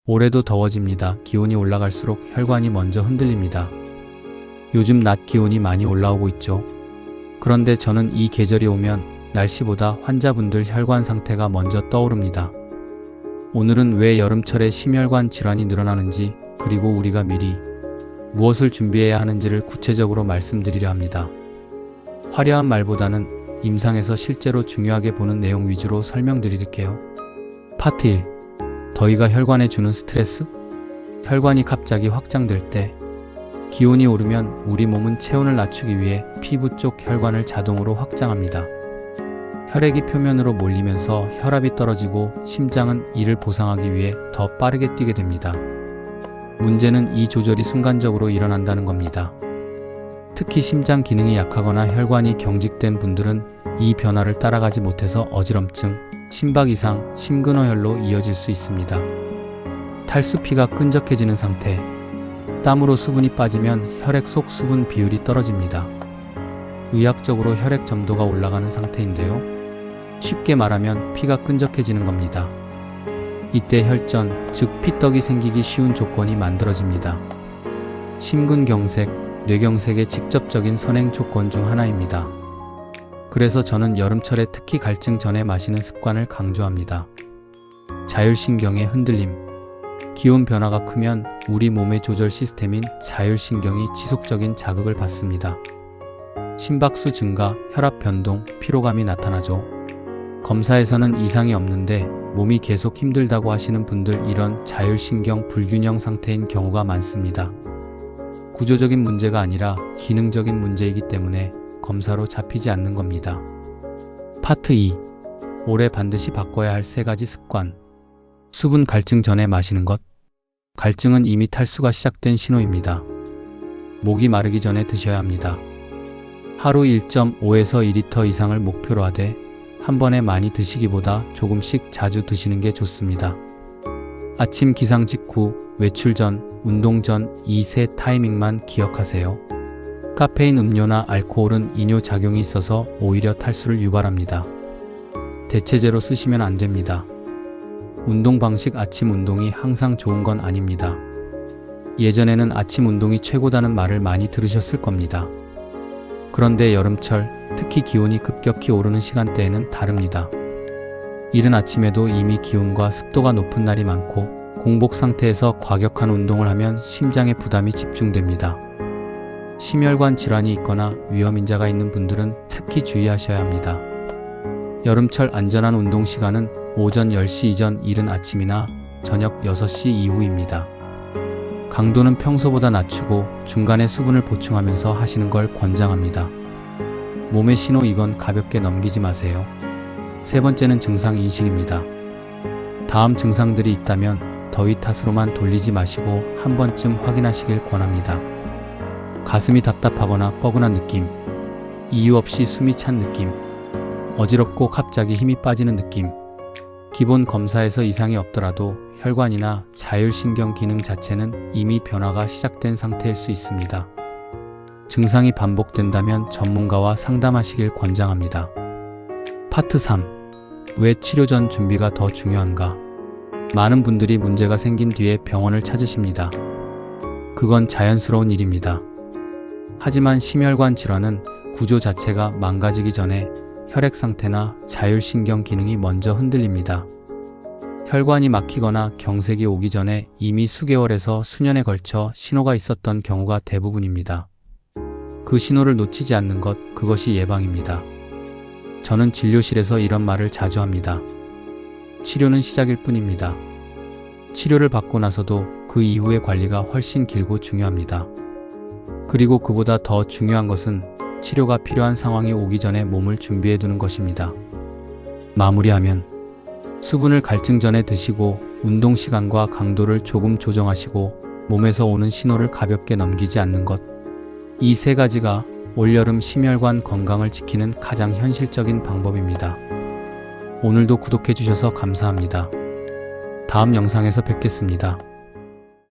올해도 더워집니다. 기온이 올라갈수록 혈관이 먼저 흔들립니다. 요즘 낮 기온이 많이 올라오고 있죠. 그런데 저는 이 계절이 오면 날씨보다 환자분들 혈관 상태가 먼저 떠오릅니다. 오늘은 왜 여름철에 심혈관 질환이 늘어나는지, 그리고 우리가 미리 무엇을 준비해야 하는지를 구체적으로 말씀드리려 합니다. 화려한 말보다는 임상에서 실제로 중요하게 보는 내용 위주로 설명드릴게요. 파트 1. 더위가 혈관에 주는 스트레스? 혈관이 갑자기 확장될 때, 기온이 오르면 우리 몸은 체온을 낮추기 위해 피부 쪽 혈관을 자동으로 확장합니다. 혈액이 표면으로 몰리면서 혈압이 떨어지고 심장은 이를 보상하기 위해 더 빠르게 뛰게 됩니다. 문제는 이 조절이 순간적으로 일어난다는 겁니다. 특히 심장 기능이 약하거나 혈관이 경직된 분들은 이 변화를 따라가지 못해서 어지럼증, 심박 이상, 심근허혈로 이어질 수 있습니다. 탈수피가 끈적해지는 상태, 땀으로 수분이 빠지면 혈액 속 수분 비율이 떨어집니다. 의학적으로 혈액 점도가 올라가는 상태인데요. 쉽게 말하면 피가 끈적해지는 겁니다. 이때 혈전, 즉 피떡이 생기기 쉬운 조건이 만들어집니다. 심근경색, 뇌경색의 직접적인 선행 조건 중 하나입니다. 그래서 저는 여름철에 특히 갈증 전에 마시는 습관을 강조합니다. 자율신경의 흔들림. 기온 변화가 크면 우리 몸의 조절 시스템인 자율신경이 지속적인 자극을 받습니다. 심박수 증가, 혈압 변동, 피로감이 나타나죠. 검사에서는 이상이 없는데 몸이 계속 힘들다고 하시는 분들, 이런 자율신경 불균형 상태인 경우가 많습니다. 구조적인 문제가 아니라 기능적인 문제이기 때문에 검사로 잡히지 않는 겁니다. 파트 2. 올해 반드시 바꿔야 할 3가지 습관. 수분 갈증 전에 마시는 것. 갈증은 이미 탈수가 시작된 신호입니다. 목이 마르기 전에 드셔야 합니다. 하루 1.5에서 2리터 이상을 목표로 하되 한 번에 많이 드시기보다 조금씩 자주 드시는 게 좋습니다. 아침 기상 직후, 외출 전, 운동 전 이 세 타이밍만 기억하세요. 카페인 음료나 알코올은 이뇨 작용이 있어서 오히려 탈수를 유발합니다. 대체제로 쓰시면 안 됩니다. 운동 방식, 아침 운동이 항상 좋은 건 아닙니다. 예전에는 아침 운동이 최고다는 말을 많이 들으셨을 겁니다. 그런데 여름철, 특히 기온이 급격히 오르는 시간대에는 다릅니다. 이른 아침에도 이미 기온과 습도가 높은 날이 많고 공복 상태에서 과격한 운동을 하면 심장에 부담이 집중됩니다. 심혈관 질환이 있거나 위험인자가 있는 분들은 특히 주의하셔야 합니다. 여름철 안전한 운동 시간은 오전 10시 이전 이른 아침이나 저녁 6시 이후입니다. 강도는 평소보다 낮추고 중간에 수분을 보충하면서 하시는 걸 권장합니다. 몸의 신호, 이건 가볍게 넘기지 마세요. 3번째는 증상 인식입니다. 다음 증상들이 있다면 더위 탓으로만 돌리지 마시고 한 번쯤 확인하시길 권합니다. 가슴이 답답하거나 뻐근한 느낌, 이유 없이 숨이 찬 느낌, 어지럽고 갑자기 힘이 빠지는 느낌. 기본 검사에서 이상이 없더라도 혈관이나 자율신경 기능 자체는 이미 변화가 시작된 상태일 수 있습니다. 증상이 반복된다면 전문가와 상담하시길 권장합니다. 파트 3. 왜 치료 전 준비가 더 중요한가? 많은 분들이 문제가 생긴 뒤에 병원을 찾으십니다. 그건 자연스러운 일입니다. 하지만 심혈관 질환은 구조 자체가 망가지기 전에 혈액 상태나 자율신경 기능이 먼저 흔들립니다. 혈관이 막히거나 경색이 오기 전에 이미 수개월에서 수년에 걸쳐 신호가 있었던 경우가 대부분입니다. 그 신호를 놓치지 않는 것, 그것이 예방입니다. 저는 진료실에서 이런 말을 자주 합니다. 치료는 시작일 뿐입니다. 치료를 받고 나서도 그 이후의 관리가 훨씬 길고 중요합니다. 그리고 그보다 더 중요한 것은 치료가 필요한 상황이 오기 전에 몸을 준비해 두는 것입니다. 마무리하면 수분을 갈증 전에 드시고 운동 시간과 강도를 조금 조정하시고 몸에서 오는 신호를 가볍게 넘기지 않는 것. 이 3가지가 올여름 심혈관 건강을 지키는 가장 현실적인 방법입니다. 오늘도 구독해 주셔서 감사합니다. 다음 영상에서 뵙겠습니다.